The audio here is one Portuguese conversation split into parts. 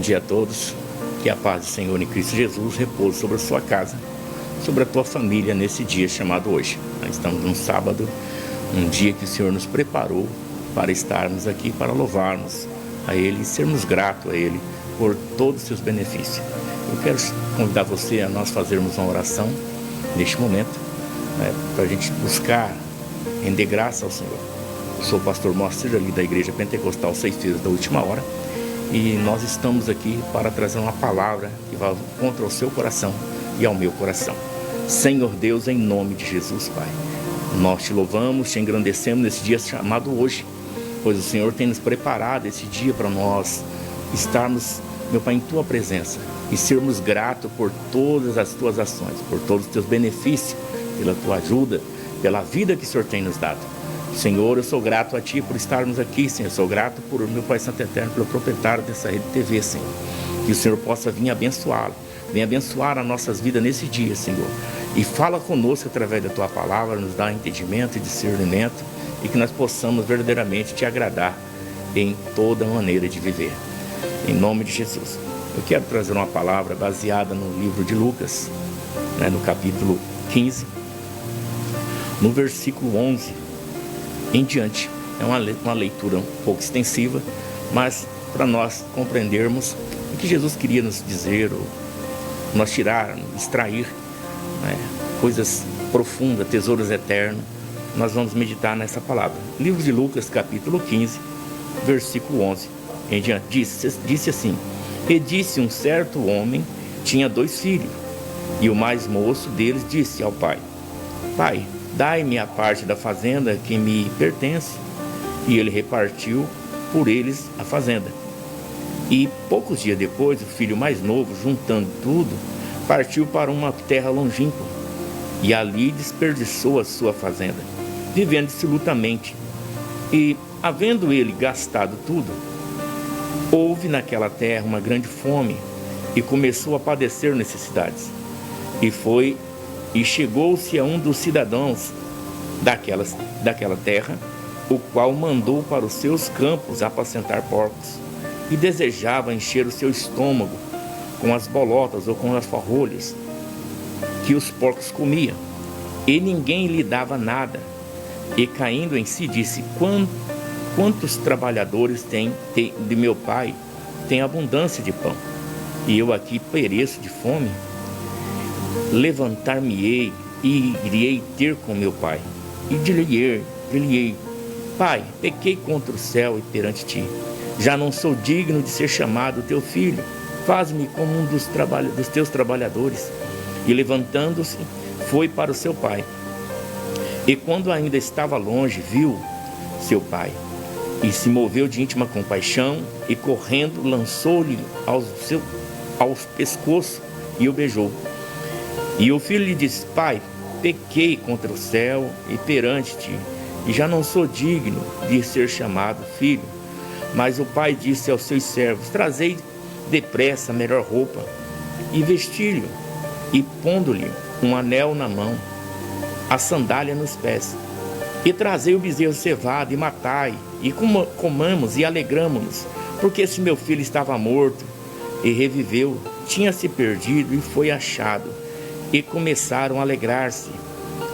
dia a todos, que a paz do Senhor em Cristo Jesus repouse sobre a sua casa, sobre a tua família nesse dia chamado hoje. Nós estamos num sábado, um dia que o Senhor nos preparou para estarmos aqui, para louvarmos a Ele e sermos gratos a Ele por todos os seus benefícios. Eu quero convidar você a nós fazermos uma oração neste momento, para a gente buscar render graça ao Senhor. Eu sou o pastor Moacir, ali da Igreja Pentecostal Seis Filhos da Última Hora, e nós estamos aqui para trazer uma palavra que vai contra o seu coração e ao meu coração. Senhor Deus, em nome de Jesus, Pai, nós te louvamos, te engrandecemos nesse dia chamado hoje, pois o Senhor tem nos preparado esse dia para nós estarmos, meu Pai, em tua presença e sermos gratos por todas as tuas ações, por todos os teus benefícios, pela tua ajuda, pela vida que o Senhor tem nos dado. Senhor, eu sou grato a Ti por estarmos aqui, Senhor. Eu sou grato por meu Pai Santo Eterno, pelo proprietário dessa Rede TV, Senhor. Que o Senhor possa vir abençoá-lo, venha abençoar as nossas vidas nesse dia, Senhor. E fala conosco através da Tua palavra, nos dá entendimento e discernimento, e que nós possamos verdadeiramente Te agradar em toda maneira de viver. Em nome de Jesus. Eu quero trazer uma palavra baseada no livro de Lucas, no capítulo 15, no versículo 11 em diante. É uma leitura um pouco extensiva, mas para nós compreendermos o que Jesus queria nos dizer, ou nós tirar, extrair coisas profundas, tesouros eternos, nós vamos meditar nessa palavra. Livro de Lucas, capítulo 15, versículo 11 em diante. Disse assim: E disse um certo homem, tinha 2 filhos, e o mais moço deles disse ao pai: Pai, dai-me a parte da fazenda que me pertence. E ele repartiu por eles a fazenda. E poucos dias depois, o filho mais novo, juntando tudo, partiu para uma terra longínqua, e ali desperdiçou a sua fazenda, vivendo dissolutamente. E, havendo ele gastado tudo, houve naquela terra uma grande fome, e começou a padecer necessidades. E chegou-se a um dos cidadãos daquela terra, o qual mandou para os seus campos apacentar porcos, e desejava encher o seu estômago com as bolotas ou com as farrolhas que os porcos comiam, e ninguém lhe dava nada. E caindo em si, disse: Quantos trabalhadores tem de meu pai tem abundância de pão, e eu aqui pereço de fome? Levantar-me-ei e irei ter com meu pai, e dir-lhe-ei: Pai, pequei contra o céu e perante ti, já não sou digno de ser chamado teu filho, faz-me como um dos teus trabalhadores. E levantando-se, foi para o seu pai. E quando ainda estava longe, viu seu pai, e se moveu de íntima compaixão, e correndo lançou-lhe aos pescoços e o beijou. E o filho lhe disse: Pai, pequei contra o céu e perante ti, e já não sou digno de ser chamado filho. Mas o pai disse aos seus servos: Trazei depressa a melhor roupa, e vesti-lhe, e pondo-lhe um anel na mão, a sandália nos pés, e trazei o bezerro cevado, e matai, e comamos e alegramo-nos, porque esse meu filho estava morto e reviveu, tinha se perdido e foi achado. E começaram a alegrar-se.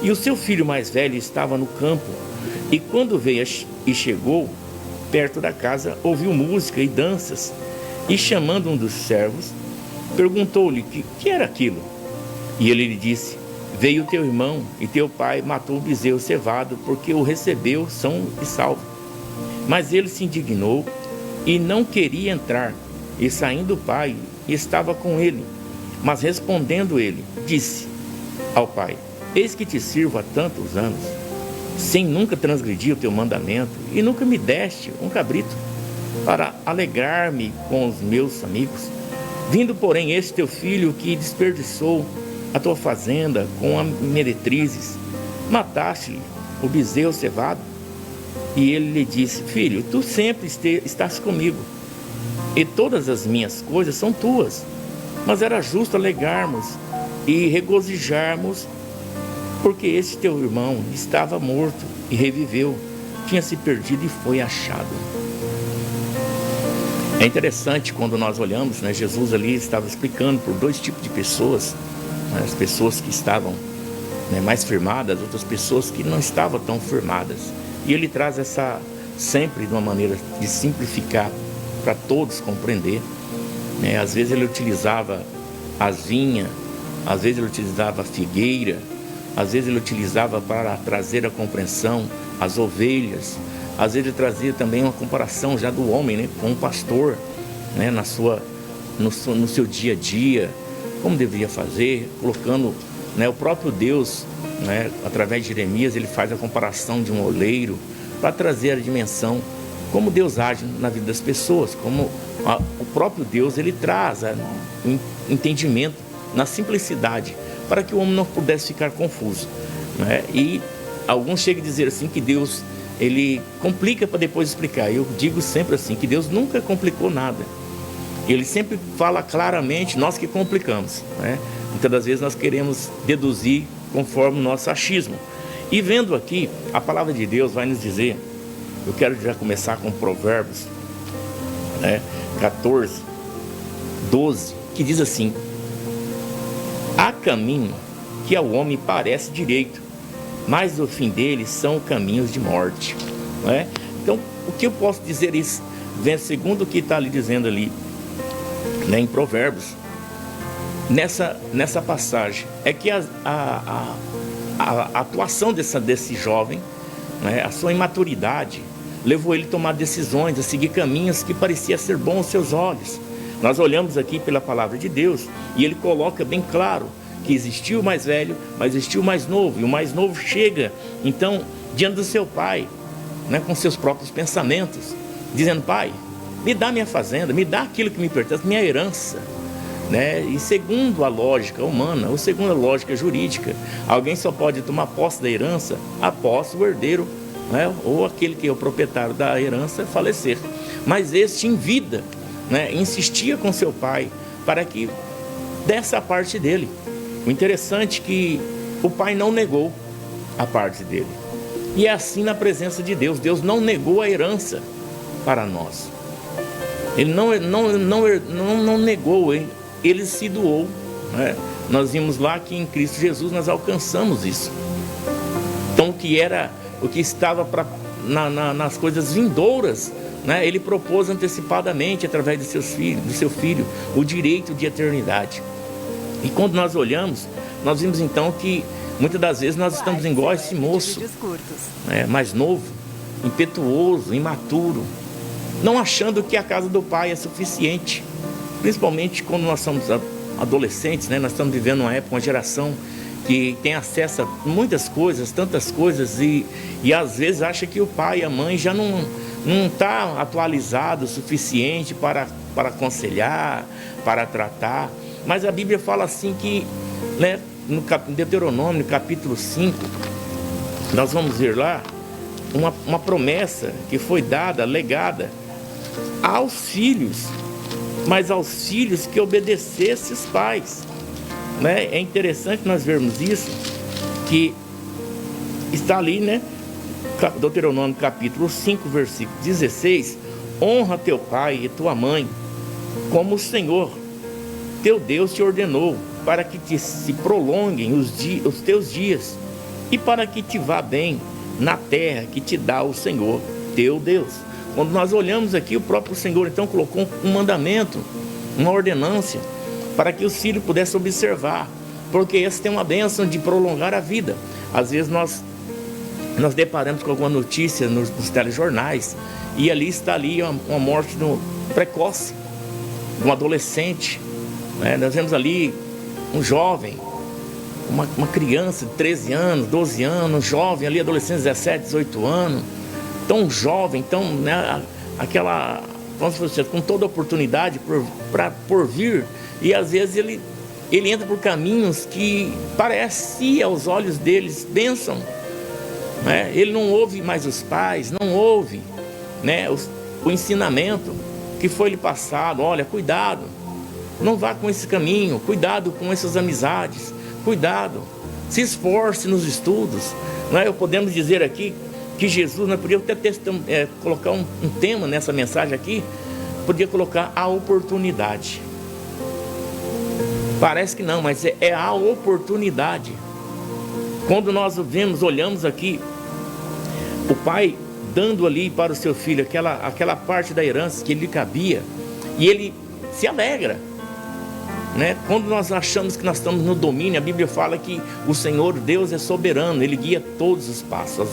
E o seu filho mais velho estava no campo, e quando veio e chegou perto da casa, ouviu música e danças, e chamando um dos servos, perguntou-lhe que era aquilo. E ele lhe disse: Veio teu irmão, e teu pai matou o bezerro cevado, porque o recebeu são e salvo. Mas ele se indignou e não queria entrar. E saindo o pai, estava com ele. Mas respondendo ele, disse ao pai: Eis que te sirvo há tantos anos, sem nunca transgredir o teu mandamento, e nunca me deste um cabrito para alegrar-me com os meus amigos. Vindo, porém, este teu filho que desperdiçou a tua fazenda com meretrizes, mataste-lhe o bezerro cevado. E ele lhe disse: Filho, tu sempre estás comigo, e todas as minhas coisas são tuas. Mas era justo alegarmos e regozijarmos, porque esse teu irmão estava morto e reviveu, tinha se perdido e foi achado. É interessante quando nós olhamos, né, Jesus ali estava explicando por dois tipos de pessoas, né, as pessoas que estavam, né, mais firmadas, outras pessoas que não estavam tão firmadas. E ele traz essa, sempre de uma maneira de simplificar para todos compreender, né? Às vezes ele utilizava as vinhas, às vezes ele utilizava a figueira, às vezes ele utilizava para trazer a compreensão as ovelhas, às vezes ele trazia também uma comparação já do homem, né, com o pastor, né, no seu dia a dia, como deveria fazer, colocando, né, o próprio Deus, né, através de Jeremias, ele faz a comparação de um oleiro para trazer a dimensão como Deus age na vida das pessoas, como o próprio Deus ele traz um entendimento na simplicidade para que o homem não pudesse ficar confuso, né? E alguns chegam a dizer assim que Deus ele complica para depois explicar. Eu digo sempre assim, que Deus nunca complicou nada. Ele sempre fala claramente, nós que complicamos, né? Muitas das vezes nós queremos deduzir conforme o nosso achismo. E vendo aqui, a palavra de Deus vai nos dizer, eu quero já começar com Provérbios, né, 14, 12, que diz assim: há caminho que ao homem parece direito, mas o fim deles são caminhos de morte, né? Então, o que eu posso dizer isso? Vem segundo o que está ali dizendo ali, né, em Provérbios, nessa passagem, é que a atuação desse jovem, né, a sua imaturidade, levou ele a tomar decisões, a seguir caminhos que parecia ser bom aos seus olhos. Nós olhamos aqui pela palavra de Deus e ele coloca bem claro que existiu o mais velho, mas existiu o mais novo, e o mais novo chega, então, diante do seu pai, né, com seus próprios pensamentos, dizendo: pai, me dá minha fazenda, me dá aquilo que me pertence, minha herança, né? E segundo a lógica humana, ou segundo a lógica jurídica, alguém só pode tomar posse da herança após o herdeiro, né, ou aquele que é o proprietário da herança falecer. Mas este em vida, né, insistia com seu pai para que desse a parte dele. O interessante é que o pai não negou a parte dele. E é assim na presença de Deus. Deus não negou a herança para nós. Ele não negou, ele se doou, né? Nós vimos lá que em Cristo Jesus nós alcançamos isso. Então o que estava nas coisas vindouras, né, ele propôs antecipadamente através do seu filho o direito de eternidade. E quando nós olhamos, nós vimos então que muitas das vezes nós estamos igual a esse moço, né, mais novo, impetuoso, imaturo, não achando que a casa do pai é suficiente. Principalmente quando nós somos adolescentes, né, nós estamos vivendo uma época, uma geração que tem acesso a muitas coisas, tantas coisas, e às vezes acha que o pai e a mãe já não está atualizado o suficiente para aconselhar, para tratar. Mas a Bíblia fala assim que, né, no Deuteronômio, capítulo 5, nós vamos ver lá uma promessa que foi dada, legada aos filhos, mas aos filhos que obedecessem os pais, né? É interessante nós vermos isso, que está ali, né, Deuteronômio capítulo 5, versículo 16: honra teu pai e tua mãe, como o Senhor teu Deus te ordenou, para que se prolonguem os teus dias, e para que te vá bem na terra que te dá o Senhor teu Deus. Quando nós olhamos aqui, o próprio Senhor então colocou um mandamento, uma ordenância, para que os filhos pudessem observar, porque esse tem uma bênção de prolongar a vida. Às vezes nós deparamos com alguma notícia nos telejornais, e ali está uma morte precoce de um adolescente, né? Nós vemos ali um jovem, uma criança de 13 anos, 12 anos, um jovem ali, adolescente de 17, 18 anos, tão jovem, tão, né, aquela, vamos dizer, com toda a oportunidade por vir, e às vezes ele entra por caminhos que parecia aos olhos deles bênção, né? Ele não ouve mais os pais, não ouve, né, o ensinamento que foi lhe passado. Olha, cuidado, não vá com esse caminho, cuidado com essas amizades, cuidado, se esforce nos estudos, né? Podemos dizer aqui que Jesus, nós podíamos até colocar um tema nessa mensagem aqui, podia colocar a oportunidade. Parece que não, mas é a oportunidade. Quando nós vemos, olhamos aqui, o pai dando ali para o seu filho aquela parte da herança que lhe cabia, e ele se alegra, né? Quando nós achamos que nós estamos no domínio, a Bíblia fala que o Senhor Deus é soberano, Ele guia todos os passos,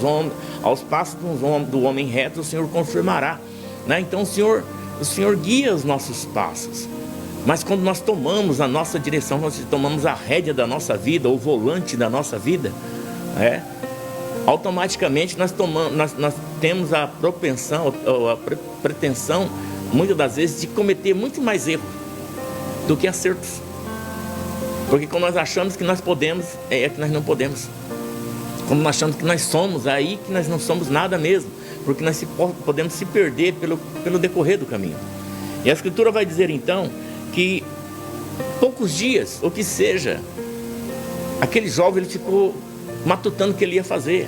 aos passos do homem reto o Senhor confirmará, né? Então o Senhor guia os nossos passos. Mas quando nós tomamos a nossa direção, nós tomamos a rédea da nossa vida, o volante da nossa vida, automaticamente nós temos a propensão, a pretensão, muitas das vezes, de cometer muito mais erros do que acertos. Porque quando nós achamos que nós podemos, é que nós não podemos. Quando nós achamos que nós somos, é aí que nós não somos nada mesmo, porque nós podemos se perder pelo decorrer do caminho. E a Escritura vai dizer então que poucos dias, ou que seja, aquele jovem ele ficou matutando o que ele ia fazer.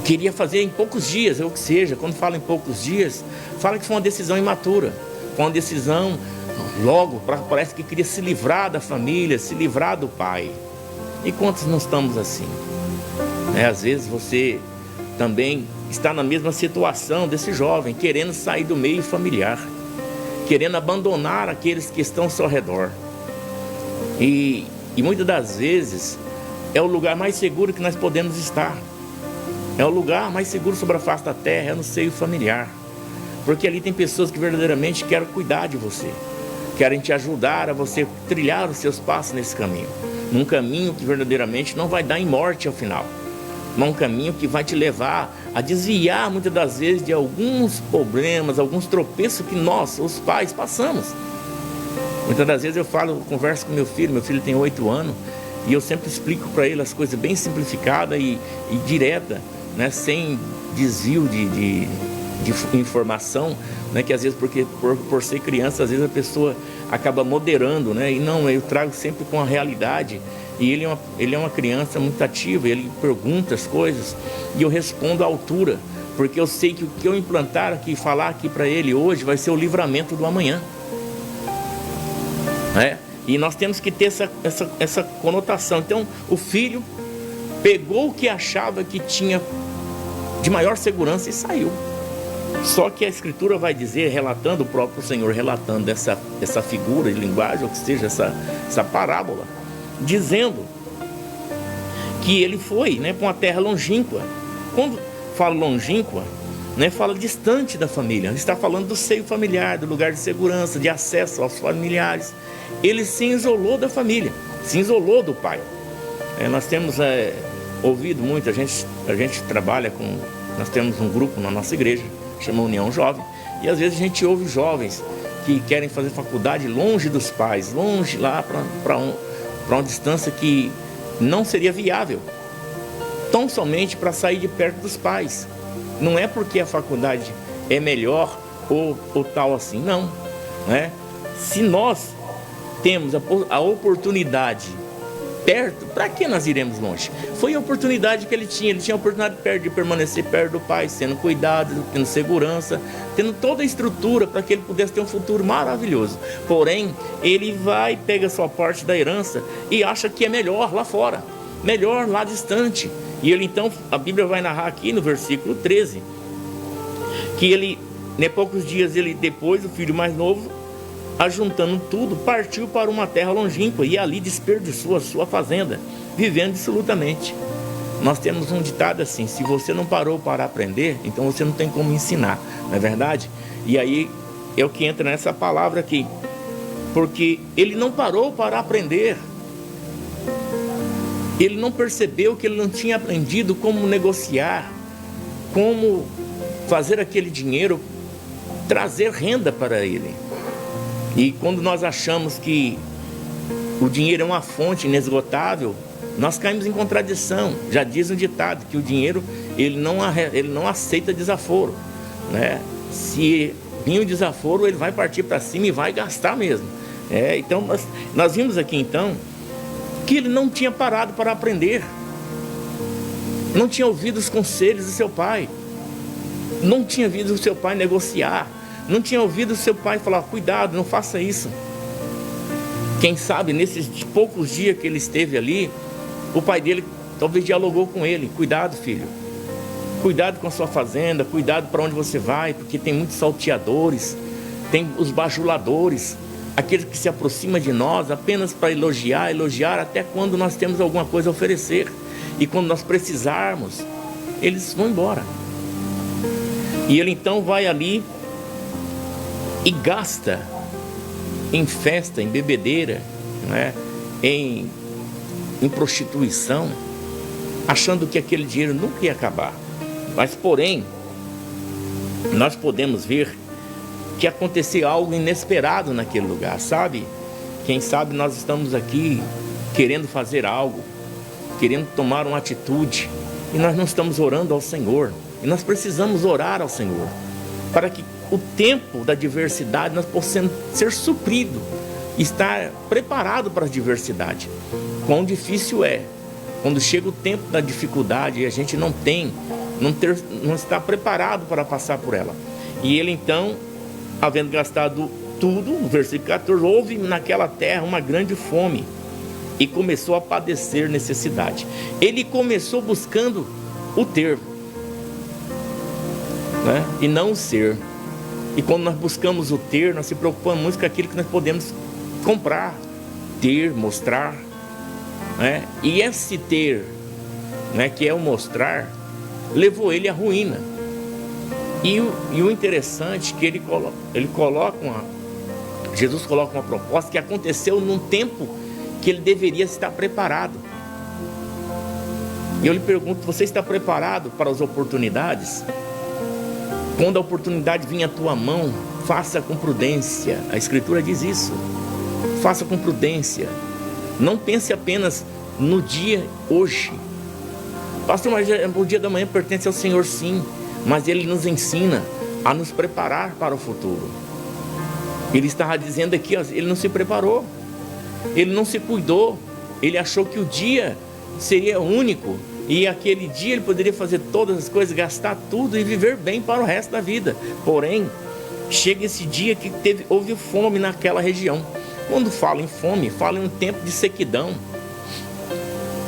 Queria fazer em poucos dias, ou que seja, quando fala em poucos dias, fala que foi uma decisão imatura, foi uma decisão logo, parece que queria se livrar da família, se livrar do pai. E quantos não estamos assim? Às vezes você também está na mesma situação desse jovem, querendo sair do meio familiar, querendo abandonar aqueles que estão ao seu redor. E muitas das vezes é o lugar mais seguro que nós podemos estar. É o lugar mais seguro sobre a face da terra, é no seio familiar. Porque ali tem pessoas que verdadeiramente querem cuidar de você, querem te ajudar a você trilhar os seus passos nesse caminho. Num caminho que verdadeiramente não vai dar em morte ao final. Um caminho que vai te levar a desviar muitas das vezes de alguns problemas, alguns tropeços que nós, os pais, passamos. Muitas das vezes eu converso com meu filho tem 8 anos, e eu sempre explico para ele as coisas bem simplificadas e direta, né? Sem desvio de informação, né? Que às vezes, porque por ser criança, às vezes a pessoa acaba moderando, né? E não, eu trago sempre com a realidade. E ele é uma criança muito ativa, ele pergunta as coisas e eu respondo à altura, porque eu sei que o que eu implantar aqui, falar aqui para ele hoje, vai ser o livramento do amanhã. E nós temos que ter essa conotação. Então, o filho pegou o que achava que tinha de maior segurança e saiu. Só que a Escritura vai dizer, relatando, o próprio Senhor relatando essa figura de linguagem, ou que seja, essa parábola, dizendo que ele foi, né, para uma terra longínqua. Quando fala longínqua, né, fala distante da família. Está falando do seio familiar, do lugar de segurança, de acesso aos familiares. Ele se isolou da família, se isolou do pai. Nós temos ouvido muito, a gente trabalha com... Nós temos um grupo na nossa igreja, chama União Jovem, e às vezes a gente ouve jovens que querem fazer faculdade longe dos pais, longe lá para uma distância que não seria viável, tão somente para sair de perto dos pais. Não é porque a faculdade é melhor ou tal assim, não, né? Se nós temos a oportunidade perto, para que nós iremos longe? Foi a oportunidade que ele tinha a oportunidade de permanecer perto do pai, sendo cuidado, tendo segurança, tendo toda a estrutura para que ele pudesse ter um futuro maravilhoso. Porém, ele pega a sua parte da herança e acha que é melhor lá fora, melhor lá distante. E ele então, a Bíblia vai narrar aqui no versículo 13, que ele, poucos dias depois, o filho mais novo, ajuntando tudo, partiu para uma terra longínqua e ali desperdiçou a sua fazenda, vivendo dissolutamente. Nós temos um ditado assim: se você não parou para aprender, então você não tem como ensinar, não é verdade? E aí é o que entra nessa palavra aqui, porque ele não parou para aprender, ele não percebeu que ele não tinha aprendido como negociar, como fazer aquele dinheiro trazer renda para ele. E quando nós achamos que o dinheiro é uma fonte inesgotável, nós caímos em contradição. Já diz um ditado que o dinheiro ele não aceita desaforo, né? Se vir um desaforo, ele vai partir para cima e vai gastar mesmo. Então nós vimos aqui então que ele não tinha parado para aprender, não tinha ouvido os conselhos do seu pai, não tinha visto o seu pai negociar, não tinha ouvido seu pai falar: cuidado, não faça isso. Quem sabe, nesses poucos dias que ele esteve ali, o pai dele talvez dialogou com ele: cuidado, filho, cuidado com a sua fazenda, cuidado para onde você vai, porque tem muitos salteadores, tem os bajuladores, aqueles que se aproximam de nós apenas para elogiar até quando nós temos alguma coisa a oferecer, e quando nós precisarmos, eles vão embora. E ele então vai ali e gasta em festa, em bebedeira, né? em prostituição, achando que aquele dinheiro nunca ia acabar. Mas porém, nós podemos ver que aconteceu algo inesperado naquele lugar, sabe? Quem sabe nós estamos aqui querendo fazer algo, querendo tomar uma atitude, e nós não estamos orando ao Senhor. E nós precisamos orar ao Senhor, para que o tempo da adversidade nós possamos ser suprido, estar preparado para a adversidade. Quão difícil é quando chega o tempo da dificuldade e a gente não está preparado para passar por ela. E ele então, havendo gastado tudo, no versículo 14, houve naquela terra uma grande fome e começou a padecer necessidade. Ele começou buscando o ter, né? E não o ser. E quando nós buscamos o ter, nós se preocupamos muito com aquilo que nós podemos comprar, ter, mostrar, né? E esse ter, né, que é o mostrar, levou ele à ruína. E o interessante é que Jesus coloca uma proposta que aconteceu num tempo que ele deveria estar preparado. E eu lhe pergunto: você está preparado para as oportunidades? Quando a oportunidade vir à tua mão, faça com prudência. A Escritura diz isso. Faça com prudência. Não pense apenas no dia hoje. Pastor, mas o dia da manhã pertence ao Senhor, sim. Mas Ele nos ensina a nos preparar para o futuro. Ele estava dizendo aqui, ó, ele não se preparou. Ele não se cuidou. Ele achou que o dia seria único. E aquele dia ele poderia fazer todas as coisas, gastar tudo e viver bem para o resto da vida. Porém, chega esse dia que houve fome naquela região. Quando fala em fome, fala em um tempo de sequidão.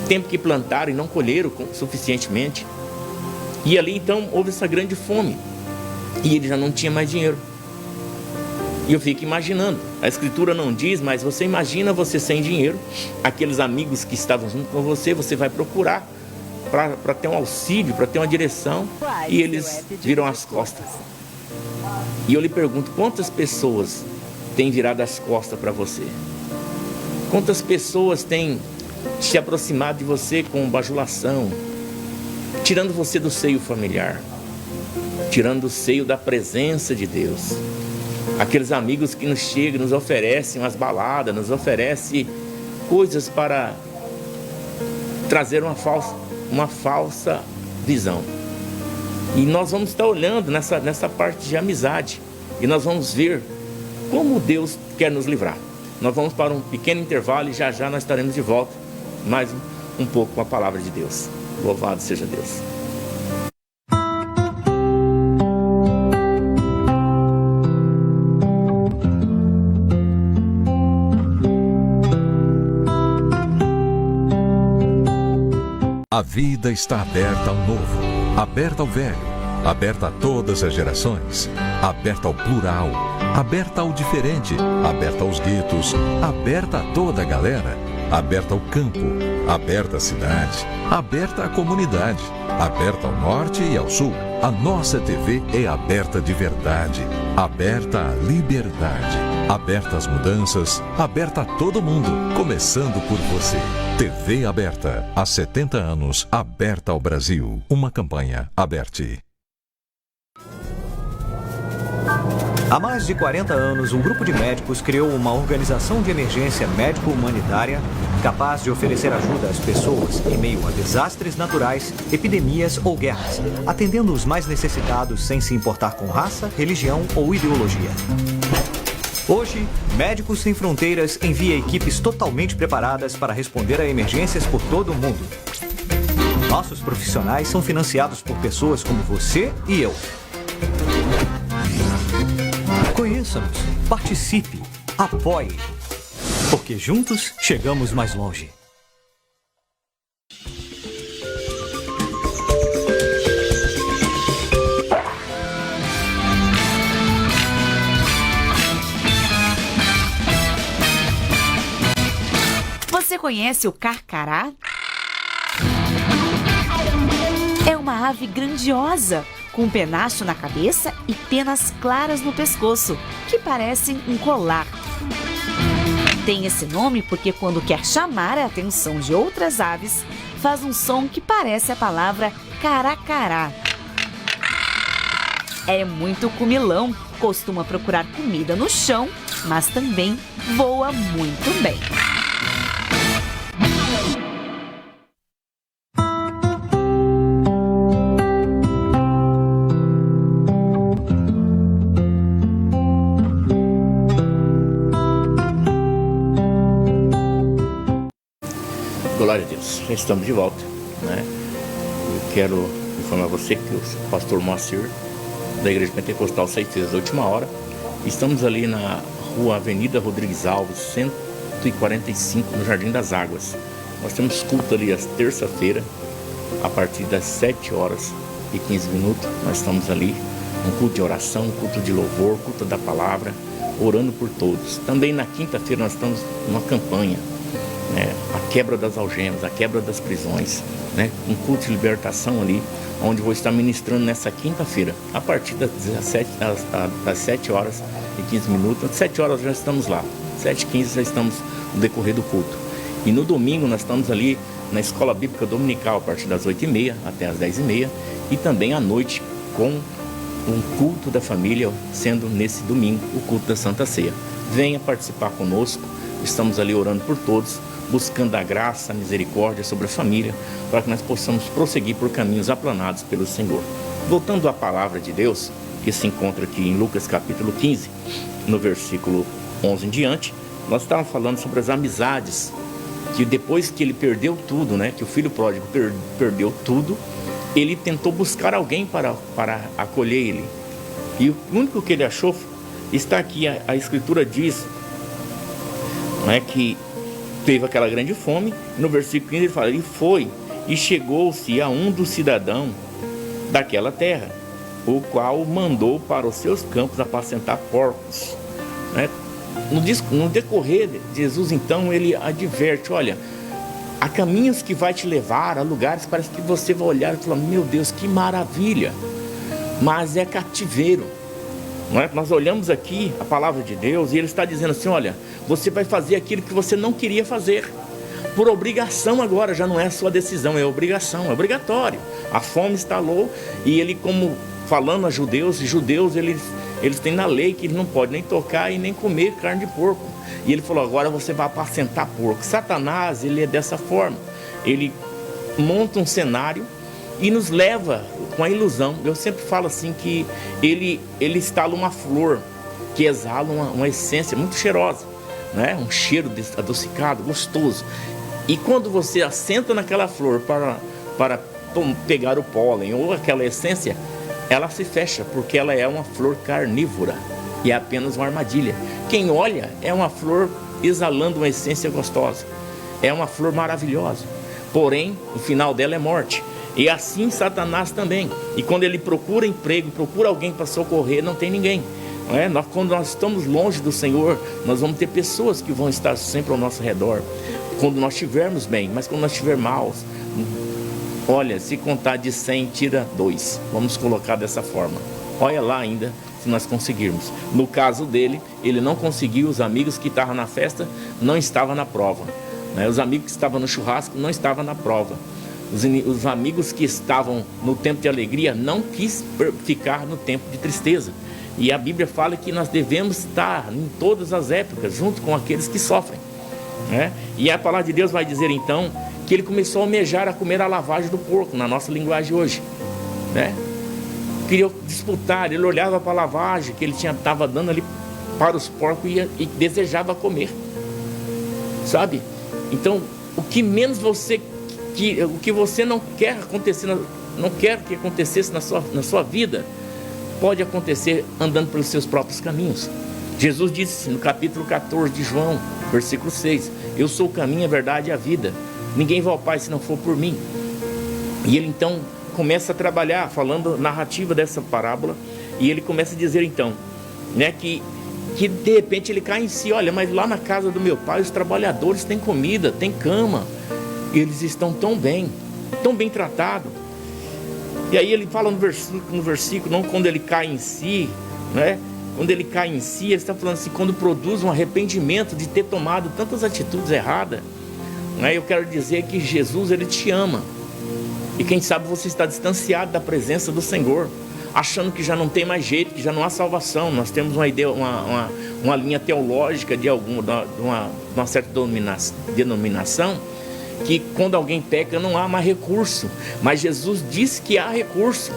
Tempo que plantaram e não colheram suficientemente. E ali então houve essa grande fome. E ele já não tinha mais dinheiro. E eu fico imaginando. A Escritura não diz, mas você imagina você sem dinheiro. Aqueles amigos que estavam junto com você, você vai procurar para ter um auxílio, para ter uma direção, e eles viram as costas. E eu lhe pergunto: quantas pessoas têm virado as costas para você? Quantas pessoas têm se aproximado de você com bajulação, tirando você do seio familiar, tirando o seio da presença de Deus? Aqueles amigos que nos chegam, nos oferecem umas baladas, nos oferecem coisas para trazer uma falsa visão. E nós vamos estar olhando nessa parte de amizade, e nós vamos ver como Deus quer nos livrar. Nós vamos para um pequeno intervalo e já nós estaremos de volta mais um pouco com a palavra de Deus. Louvado seja Deus. A vida está aberta ao novo, aberta ao velho, aberta a todas as gerações, aberta ao plural, aberta ao diferente, aberta aos guetos, aberta a toda a galera, aberta ao campo, aberta à cidade, aberta à comunidade, aberta ao norte e ao sul. A nossa TV é aberta de verdade, aberta à liberdade, aberta às mudanças, aberta a todo mundo, começando por você. TV aberta, há 70 anos, aberta ao Brasil. Uma campanha Aberte. Há mais de 40 anos, um grupo de médicos criou uma organização de emergência médico-humanitária capaz de oferecer ajuda às pessoas em meio a desastres naturais, epidemias ou guerras, atendendo os mais necessitados sem se importar com raça, religião ou ideologia. Hoje, Médicos Sem Fronteiras envia equipes totalmente preparadas para responder a emergências por todo o mundo. Nossos profissionais são financiados por pessoas como você e eu. Conheça-nos, participe, apoie, porque juntos chegamos mais longe. Você conhece o carcará? É uma ave grandiosa, com um penacho na cabeça e penas claras no pescoço, que parecem um colar. Tem esse nome porque quando quer chamar a atenção de outras aves, faz um som que parece a palavra caracará. É muito comilão, costuma procurar comida no chão, mas também voa muito bem. Glória a Deus, já estamos de volta, né? Eu quero informar você que o pastor Moacir, da Igreja Pentecostal Ceifeiros da Última Hora, estamos ali na rua Avenida Rodrigues Alves, 145, no Jardim das Águas. Nós temos culto ali às terça-feira, a partir das 7h15. Nós estamos ali, um culto de oração, um culto de louvor, culto da palavra, orando por todos. Também na quinta-feira nós estamos numa campanha, a quebra das algemas, a quebra das prisões, um culto de libertação ali, onde vou estar ministrando nessa quinta-feira, a partir das 7h15. Às 7h já estamos lá, 7h15 já estamos no decorrer do culto. E no domingo nós estamos ali na Escola Bíblica Dominical, a partir das 8h30 até as 10h30, e também à noite com um culto da família, sendo nesse domingo o culto da Santa Ceia. Venha participar conosco, estamos ali orando por todos, buscando a graça, a misericórdia sobre a família, para que nós possamos prosseguir por caminhos aplanados pelo Senhor. Voltando à palavra de Deus, que se encontra aqui em Lucas capítulo 15, no versículo 11 em diante, nós estávamos falando sobre as amizades, que depois que ele perdeu tudo, que o filho pródigo perdeu tudo, ele tentou buscar alguém para acolher ele. E o único que ele achou está aqui, a Escritura diz, que teve aquela grande fome. No versículo 15 ele fala, ele foi e chegou-se a um dos cidadãos daquela terra, o qual mandou para os seus campos apacentar porcos. No decorrer de Jesus, então, ele adverte, olha, há caminhos que vai te levar a lugares, parece que você vai olhar e falar, meu Deus, que maravilha, mas é cativeiro. Nós olhamos aqui a palavra de Deus e ele está dizendo assim, olha, você vai fazer aquilo que você não queria fazer, por obrigação agora, já não é sua decisão, é obrigação, é obrigatório. A fome instalou e ele, como falando a judeus eles têm na lei que eles não podem nem tocar e nem comer carne de porco. E ele falou, agora você vai apacentar porco. Satanás, ele é dessa forma, ele monta um cenário e nos leva com a ilusão. Eu sempre falo assim que ele instala uma flor que exala uma essência muito cheirosa, um cheiro adocicado, gostoso. E quando você assenta naquela flor para pegar o pólen ou aquela essência, ela se fecha, porque ela é uma flor carnívora e é apenas uma armadilha. Quem olha é uma flor exalando uma essência gostosa, é uma flor maravilhosa, porém o final dela é morte. E assim Satanás também. E quando ele procura emprego, procura alguém para socorrer, não tem ninguém. Quando nós estamos longe do Senhor, nós vamos ter pessoas que vão estar sempre ao nosso redor. Quando nós estivermos bem, mas quando nós estivermos maus, olha, se contar de 100, tira 2. Vamos colocar dessa forma. Olha lá ainda, se nós conseguirmos. No caso dele, ele não conseguiu, os amigos que estavam na festa não estavam na prova. Os amigos que estavam no churrasco não estavam na prova. Os amigos que estavam no tempo de alegria não quis ficar no tempo de tristeza. E a Bíblia fala que nós devemos estar em todas as épocas, junto com aqueles que sofrem. E a palavra de Deus vai dizer então que ele começou a almejar a comer a lavagem do porco, na nossa linguagem hoje. Queria disputar, ele olhava para a lavagem que ele estava dando ali para os porcos e desejava comer. Sabe? Então, o que menos o que você não quer acontecer, não quer que acontecesse na sua vida, pode acontecer andando pelos seus próprios caminhos. Jesus disse no capítulo 14 de João, versículo 6, eu sou o caminho, a verdade e a vida. Ninguém vai ao Pai se não for por mim. E ele então começa a trabalhar, falando narrativa dessa parábola, e ele começa a dizer então, né, que de repente ele cai em si, olha, mas lá na casa do meu pai os trabalhadores têm comida, têm cama, e eles estão tão bem tratados. E aí ele fala no versículo, não quando ele cai em si, né? Quando ele cai em si, ele está falando assim, quando produz um arrependimento de ter tomado tantas atitudes erradas, né? Eu quero dizer que Jesus, ele te ama. E quem sabe você está distanciado da presença do Senhor, achando que já não tem mais jeito, que já não há salvação. Nós temos uma ideia, uma linha teológica de uma certa denominação, que quando alguém peca não há mais recurso. Mas Jesus disse que há recurso.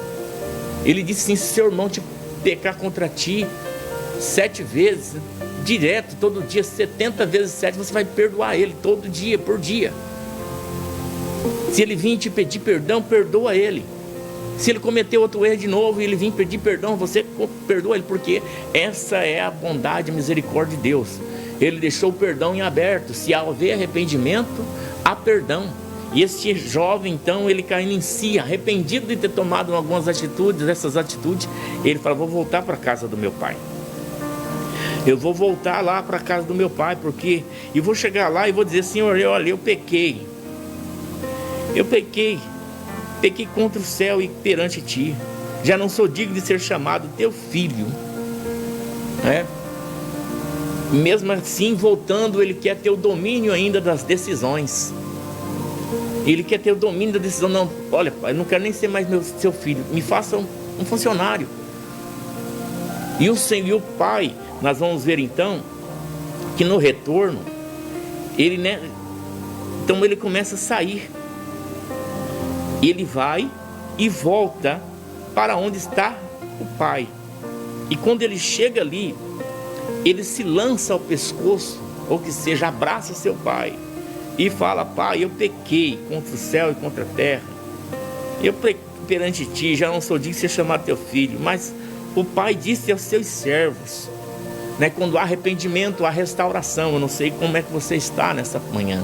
Ele disse assim, se seu irmão te pecar contra ti 7 vezes, direto, todo dia, 70 vezes 7, você vai perdoar ele, todo dia, por dia. Se ele vir te pedir perdão, perdoa ele. Se ele cometeu outro erro de novo e ele vir pedir perdão, você perdoa ele, porque essa é a bondade e a misericórdia de Deus. Ele deixou o perdão em aberto. Se houver arrependimento, há perdão. E este jovem, então, ele caindo em si, arrependido de ter tomado algumas atitudes, essas atitudes, ele fala, vou voltar para a casa do meu pai. Eu vou voltar lá para a casa do meu pai, porque eu vou chegar lá e vou dizer, Senhor, olha, eu pequei. Eu pequei contra o céu e perante ti. Já não sou digno de ser chamado teu filho. Mesmo assim, voltando, ele quer ter o domínio ainda das decisões. Ele quer ter o domínio da decisão. Não, olha, pai, eu não quero nem ser mais seu filho. Me faça um funcionário. E o pai, nós vamos ver então, que no retorno, ele, né? Então ele começa a sair. Ele vai e volta para onde está o pai. E quando ele chega ali, ele se lança ao pescoço, ou que seja, abraça seu pai e fala, pai, eu pequei contra o céu e contra a terra. Eu pequei perante ti, já não sou digno de ser chamado teu filho. Mas o pai disse aos seus servos, né, quando há arrependimento, há restauração. Eu não sei como é que você está nessa manhã,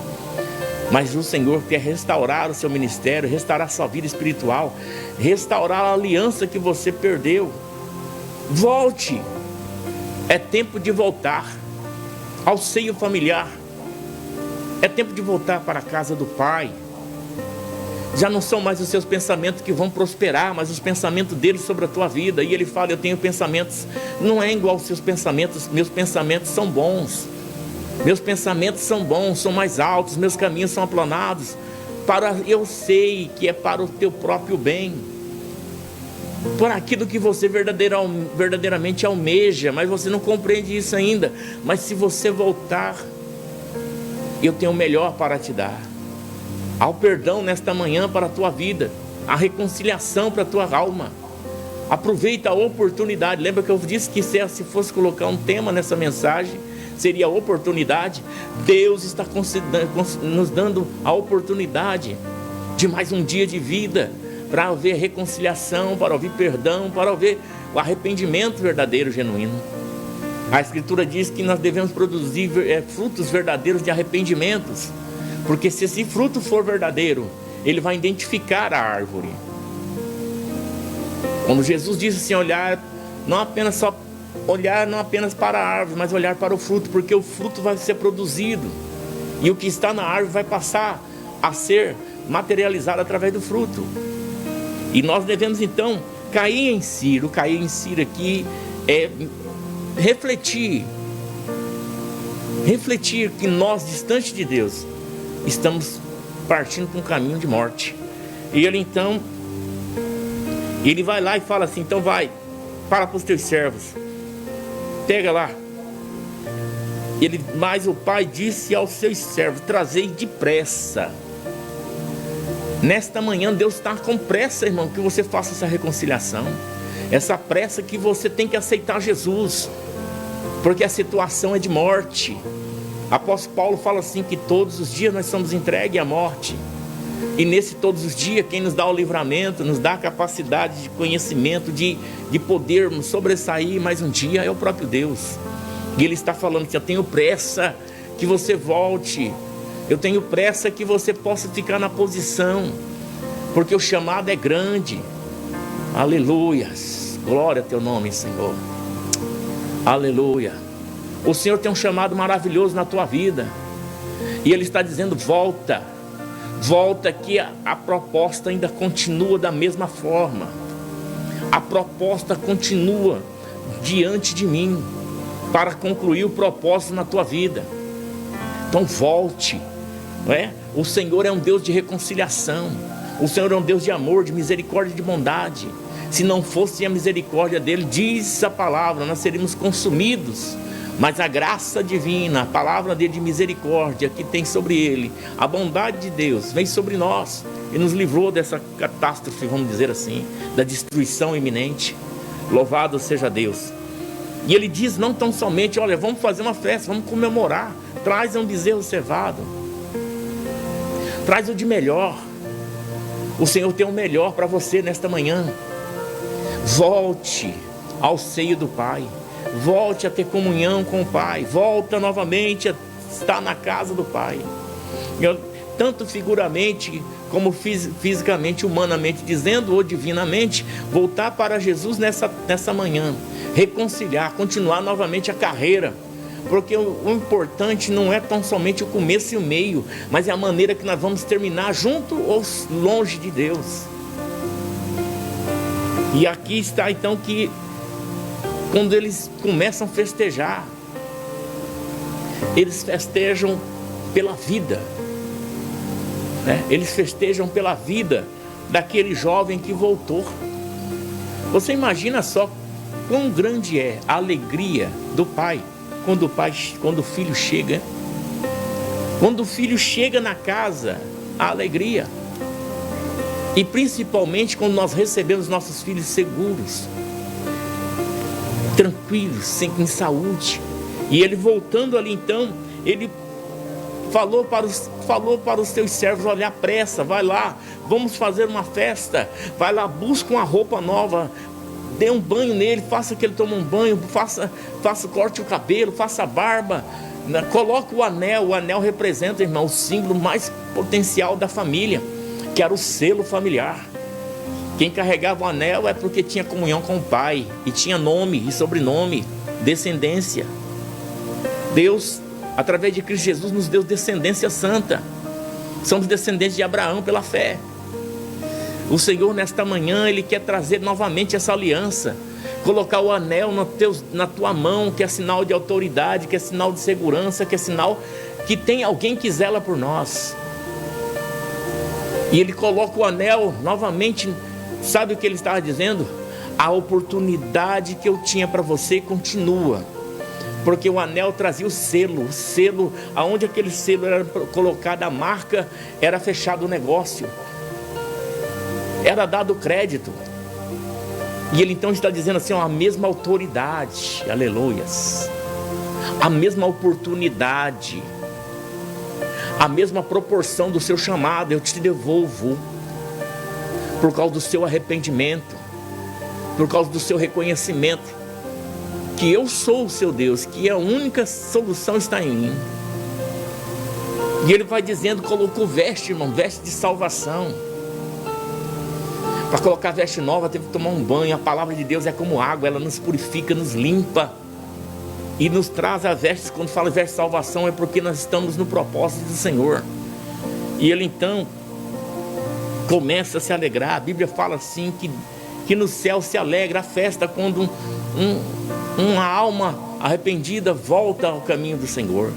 mas o Senhor quer restaurar o seu ministério, restaurar a sua vida espiritual, restaurar a aliança que você perdeu. Volte. É tempo de voltar ao seio familiar. É tempo de voltar para a casa do Pai. Já não são mais os seus pensamentos que vão prosperar, mas os pensamentos dele sobre a tua vida. E ele fala, eu tenho pensamentos, não é igual aos seus pensamentos, meus pensamentos são bons. Meus pensamentos são bons, são mais altos, meus caminhos são aplanados. Eu sei que é para o teu próprio bem, por aquilo que você verdadeiramente almeja, mas você não compreende isso ainda. Mas se você voltar, eu tenho o melhor para te dar. Há o perdão nesta manhã para a tua vida, a reconciliação para a tua alma. Aproveita a oportunidade. Lembra que eu disse que se fosse colocar um tema nessa mensagem, seria a oportunidade. Deus está nos dando a oportunidade de mais um dia de vida, para haver reconciliação, para haver perdão, para haver o arrependimento verdadeiro, genuíno. A Escritura diz que nós devemos produzir frutos verdadeiros de arrependimentos, porque se esse fruto for verdadeiro, ele vai identificar a árvore. Quando Jesus disse assim, olhar não apenas para a árvore, mas olhar para o fruto, porque o fruto vai ser produzido, e o que está na árvore vai passar a ser materializado através do fruto. E nós devemos então cair em si. O cair em si aqui é refletir que nós, distante de Deus, estamos partindo para um caminho de morte. E ele então, ele vai lá e fala assim, então vai, fala para os teus servos, pega lá. Mas o pai disse aos seus servos, trazei depressa. Nesta manhã Deus está com pressa, irmão, que você faça essa reconciliação. Essa pressa que você tem que aceitar Jesus, porque a situação é de morte. Apóstolo Paulo fala assim, que todos os dias nós somos entregues à morte. E nesse todos os dias, quem nos dá o livramento, nos dá a capacidade de conhecimento, de podermos sobressair mais um dia, é o próprio Deus. E Ele está falando que eu tenho pressa que você volte, eu tenho pressa que você possa ficar na posição, porque o chamado é grande. Aleluias, glória a teu nome, Senhor. Aleluia. O Senhor tem um chamado maravilhoso na tua vida, e Ele está dizendo: volta, volta, que a proposta ainda continua da mesma forma. A proposta continua diante de mim para concluir o propósito na tua vida. Então volte, não é? O Senhor é um Deus de reconciliação, o Senhor é um Deus de amor, de misericórdia e de bondade. Se não fosse a misericórdia dele, diz a palavra, nós seríamos consumidos. Mas a graça divina, a palavra dele de misericórdia que tem sobre ele, a bondade de Deus vem sobre nós e nos livrou dessa catástrofe, vamos dizer assim, da destruição iminente. Louvado seja Deus. E ele diz não tão somente: olha, vamos fazer uma festa, vamos comemorar, traz um bezerro cevado, traz o de melhor. O Senhor tem o melhor para você nesta manhã. Volte ao seio do Pai, volte a ter comunhão com o Pai, volta novamente a estar na casa do Pai, tanto figuramente como fisicamente, humanamente dizendo, ou divinamente. Voltar para Jesus nessa manhã, reconciliar, continuar novamente a carreira, porque o importante não é tão somente o começo e o meio, mas é a maneira que nós vamos terminar, junto ou longe de Deus. E aqui está então que quando eles começam a festejar, eles festejam pela vida, né? Eles festejam pela vida daquele jovem que voltou. Você imagina só quão grande é a alegria do pai quando o filho chega. Quando o filho chega na casa, a alegria. E principalmente quando nós recebemos nossos filhos seguros, tranquilos, em saúde. E ele voltando ali então, ele falou para os seus servos: olha, pressa, vai lá, vamos fazer uma festa. Vai lá, busca uma roupa nova, dê um banho nele, faça que ele tome um banho, corte o cabelo, faça a barba, coloque o anel representa, irmão, o símbolo mais potencial da família, que era o selo familiar. Quem carregava o anel é porque tinha comunhão com o Pai, e tinha nome e sobrenome, descendência. Deus, através de Cristo Jesus, nos deu descendência santa. Somos descendentes de Abraão pela fé. O Senhor nesta manhã, Ele quer trazer novamente essa aliança, colocar o anel na tua mão, que é sinal de autoridade, que é sinal de segurança, que é sinal que tem alguém que zela por nós. E Ele coloca o anel novamente. Sabe o que Ele estava dizendo? A oportunidade que eu tinha para você continua, porque o anel trazia o selo, aonde aquele selo era colocado, a marca, era fechado o negócio, era dado crédito. E Ele então está dizendo assim: ó, a mesma autoridade, aleluias, a mesma oportunidade, a mesma proporção do seu chamado eu te devolvo, por causa do seu arrependimento, por causa do seu reconhecimento que eu sou o seu Deus, que a única solução está em mim. E Ele vai dizendo: colocou veste, irmão, veste de salvação. Para colocar veste nova teve que tomar um banho. A palavra de Deus é como água, ela nos purifica, nos limpa e nos traz a veste. Quando fala veste de salvação, é porque nós estamos no propósito do Senhor. E Ele então começa a se alegrar. A Bíblia fala assim que no céu se alegra a festa quando uma alma arrependida volta ao caminho do Senhor.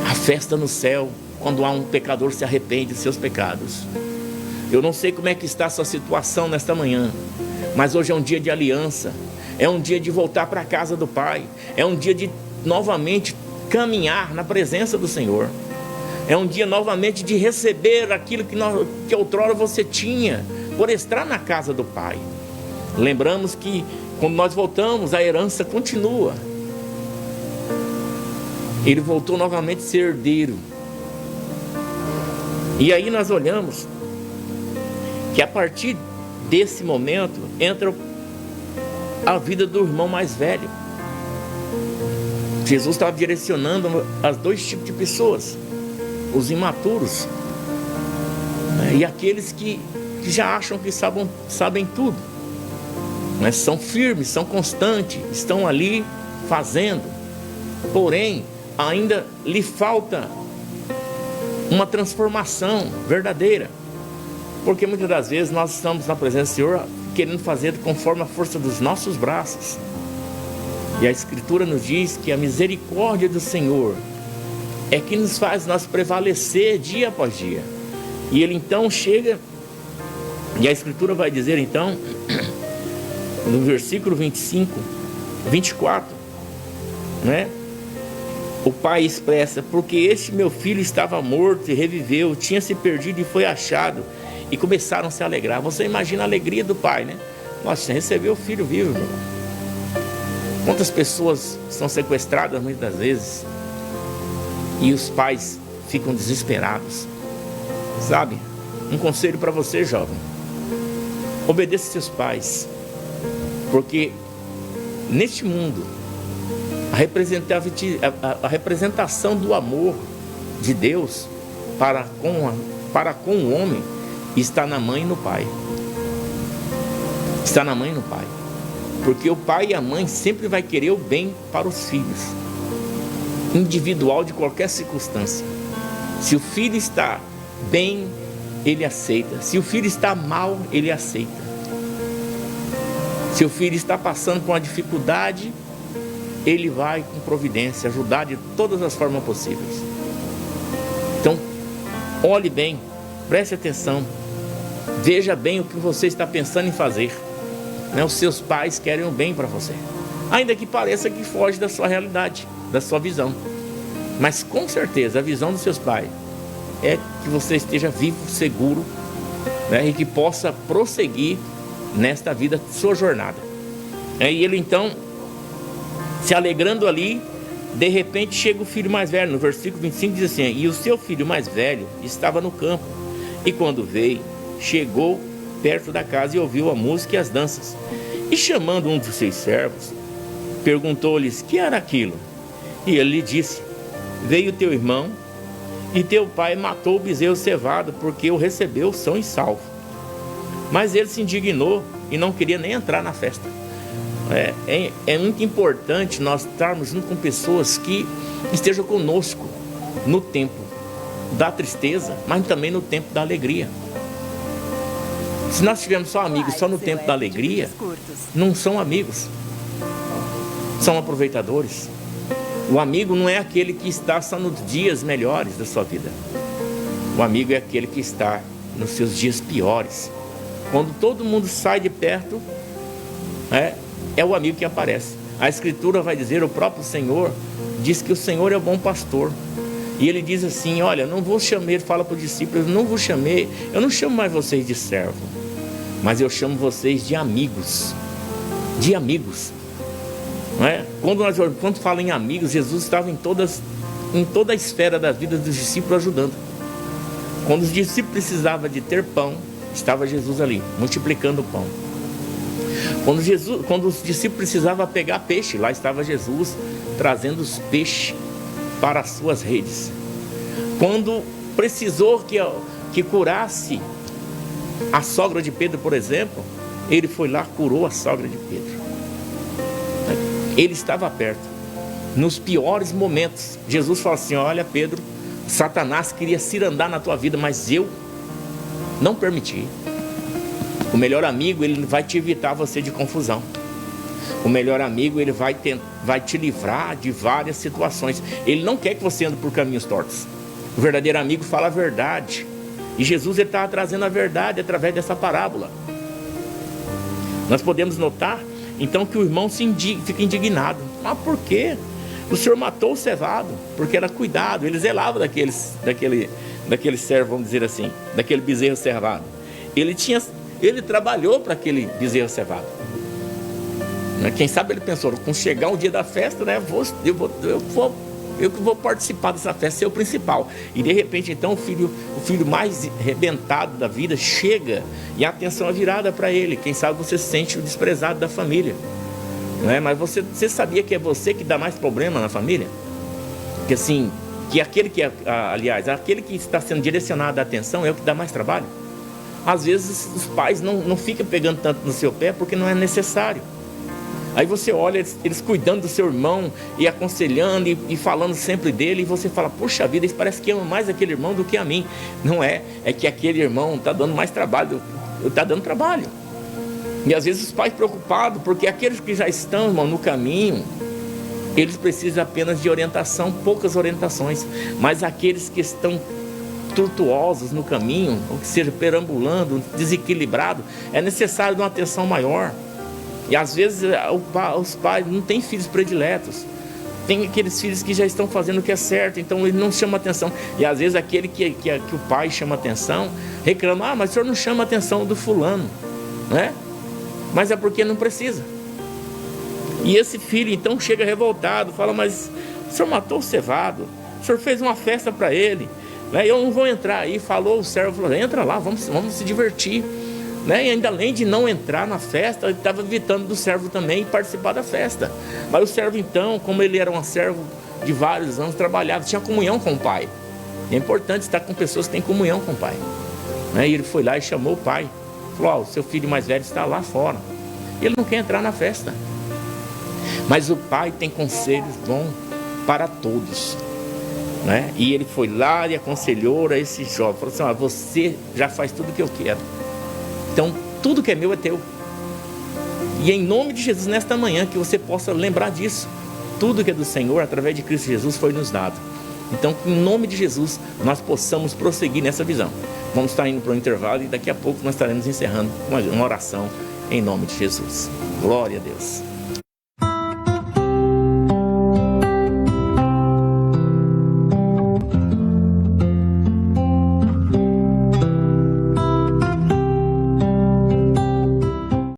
A festa no céu quando há um pecador se arrepende dos seus pecados. Eu não sei como é que está a sua situação nesta manhã, mas hoje é um dia de aliança, é um dia de voltar para a casa do Pai, é um dia de novamente caminhar na presença do Senhor. É um dia novamente de receber aquilo que outrora você tinha por estar na casa do Pai. Lembramos que quando nós voltamos, a herança continua. Ele voltou novamente a ser herdeiro. E aí nós olhamos que a partir desse momento entra a vida do irmão mais velho. Jesus estava direcionando as dois tipos de pessoas: os imaturos, né, e aqueles que já acham que sabem tudo, mas são firmes, são constantes, estão ali fazendo, porém ainda lhe falta uma transformação verdadeira, porque muitas das vezes nós estamos na presença do Senhor querendo fazer conforme a força dos nossos braços. E a Escritura nos diz que a misericórdia do Senhor é que nos faz nós prevalecer dia após dia. E Ele então chega, e a Escritura vai dizer então, no versículo 24, né? O pai expressa: porque este meu filho estava morto e reviveu, tinha se perdido e foi achado. E começaram a se alegrar. Você imagina a alegria do pai, né? Nossa, recebeu o filho vivo, meu irmão. Quantas pessoas são sequestradas muitas vezes e os pais ficam desesperados, sabe? Um conselho para você, jovem: obedeça seus pais, porque neste mundo a representação do amor de Deus para com o homem está na mãe e no pai. Está na mãe e no pai. Porque o pai e a mãe sempre vai querer o bem para os filhos, individual de qualquer circunstância. Se o filho está bem, ele aceita. Se o filho está mal, ele aceita. Se o filho está passando por uma dificuldade, ele vai com providência ajudar de todas as formas possíveis. Então, olhe bem, preste atenção, veja bem o que você está pensando em fazer. Os seus pais querem o bem para você, ainda que pareça que foge da sua realidade, da sua visão, mas com certeza a visão dos seus pais é que você esteja vivo, seguro, né, e que possa prosseguir nesta vida, sua jornada. E ele então, se alegrando ali, de repente chega o filho mais velho. No versículo 25 diz assim: e o seu filho mais velho estava no campo, e quando veio, chegou perto da casa e ouviu a música e as danças. E chamando um dos seus servos, perguntou-lhes que era aquilo. E ele lhe disse: veio teu irmão e teu pai matou o bezerro cevado, porque o recebeu são e salvo. Mas ele se indignou e não queria nem entrar na festa. É muito importante nós estarmos junto com pessoas que estejam conosco no tempo da tristeza, mas também no tempo da alegria. Se nós tivermos só amigos só no tempo da alegria, não são amigos, são aproveitadores. O amigo não é aquele que está só nos dias melhores da sua vida. O amigo é aquele que está nos seus dias piores. Quando todo mundo sai de perto, é o amigo que aparece. A Escritura vai dizer, o próprio Senhor diz que o Senhor é o bom pastor. E ele diz assim: olha, não vou chamar, ele fala para os discípulos, eu não chamo mais vocês de servo, mas eu chamo vocês de amigos. De amigos. Quando fala em amigos, Jesus estava em toda a esfera da vida dos discípulos ajudando. Quando os discípulos precisavam de ter pão, estava Jesus ali, multiplicando o pão. Quando os discípulos precisavam pegar peixe, lá estava Jesus trazendo os peixes para as suas redes. Quando precisou que curasse a sogra de Pedro, por exemplo, ele foi lá, curou a sogra de Pedro. Ele estava perto. Nos piores momentos, Jesus falou assim: olha, Pedro, Satanás queria cirandar na tua vida, mas eu não permiti. O melhor amigo, ele vai te evitar você de confusão. O melhor amigo, ele vai te livrar de várias situações. Ele não quer que você ande por caminhos tortos. O verdadeiro amigo fala a verdade. E Jesus estava trazendo a verdade através dessa parábola. Nós podemos notar, então, que o irmão fica indignado. Mas por quê? O Senhor matou o cevado, porque era cuidado. Ele zelava daquele servo, vamos dizer assim, daquele bezerro cevado. Ele trabalhou para aquele bezerro cevado. Quem sabe ele pensou, quando chegar o dia da festa, eu vou eu que vou participar dessa festa, ser o principal. E de repente, então, o filho mais arrebentado da vida chega e a atenção é virada para ele. Quem sabe você se sente o desprezado da família, não é? Mas você sabia que é você que dá mais problema na família? Que assim, que aquele que, aliás, aquele que está sendo direcionado a atenção é o que dá mais trabalho. Às vezes os pais não ficam pegando tanto no seu pé porque não é necessário. Aí você olha eles cuidando do seu irmão e aconselhando e falando sempre dele, e você fala, poxa vida, isso parece que ama mais aquele irmão do que a mim. Não é, é que aquele irmão está dando mais trabalho, está dando trabalho. E às vezes os pais preocupados, porque aqueles que já estão, irmão, no caminho, eles precisam apenas de orientação, poucas orientações. Mas aqueles que estão tortuosos no caminho, ou que seja, perambulando, desequilibrado, é necessário uma atenção maior. E às vezes os pais não têm filhos prediletos. Tem aqueles filhos que já estão fazendo o que é certo, então ele não chama atenção. E às vezes aquele que o pai chama atenção, reclama, mas o senhor não chama a atenção do fulano, né? Mas é porque não precisa. E esse filho então chega revoltado, fala, mas o senhor matou o cevado, o senhor fez uma festa para ele, né? Eu não vou entrar aí. Falou o servo, falou, entra lá, vamos se divertir. Né? E ainda além de não entrar na festa, ele estava evitando do servo também participar da festa. Mas o servo então, como ele era um servo de vários anos, trabalhava, tinha comunhão com o pai. E é importante estar com pessoas que têm comunhão com o pai, né? E ele foi lá e chamou o pai. Falou, o seu filho mais velho está lá fora. E ele não quer entrar na festa. Mas o pai tem conselhos bons para todos, né? E ele foi lá e aconselhou a esse jovem. Falou assim, você já faz tudo o que eu quero. Então, tudo que é meu é teu. E em nome de Jesus, nesta manhã, que você possa lembrar disso. Tudo que é do Senhor, através de Cristo Jesus, foi nos dado. Então, que em nome de Jesus, nós possamos prosseguir nessa visão. Vamos estar indo para o intervalo e daqui a pouco nós estaremos encerrando uma oração em nome de Jesus. Glória a Deus.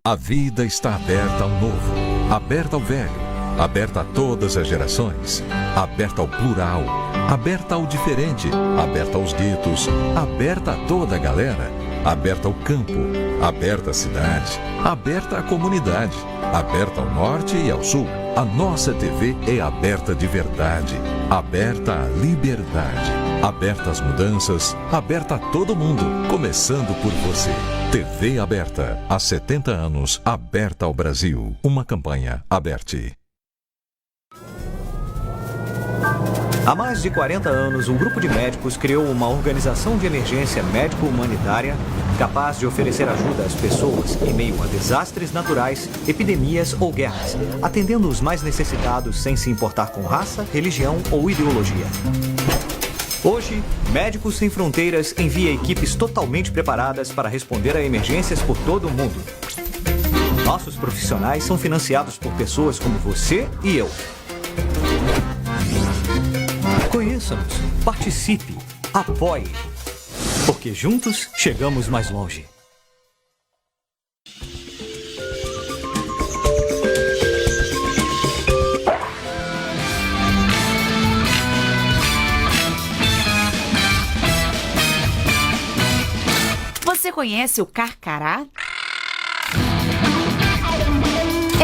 A vida está aberta ao novo, aberta ao velho, aberta a todas as gerações, aberta ao plural, aberta ao diferente, aberta aos guetos, aberta a toda a galera, aberta ao campo, aberta à cidade, aberta à comunidade, aberta ao norte e ao sul. A nossa TV é aberta de verdade, aberta à liberdade, aberta às mudanças, aberta a todo mundo, começando por você. TV Aberta, há 70 anos, aberta ao Brasil. Uma campanha Aberte. Há mais de 40 anos, um grupo de médicos criou uma organização de emergência médico-humanitária capaz de oferecer ajuda às pessoas em meio a desastres naturais, epidemias ou guerras, atendendo os mais necessitados sem se importar com raça, religião ou ideologia. Hoje, Médicos Sem Fronteiras envia equipes totalmente preparadas para responder a emergências por todo o mundo. Nossos profissionais são financiados por pessoas como você e eu. Conheça-nos, participe, apoie, porque juntos chegamos mais longe. Você conhece o carcará?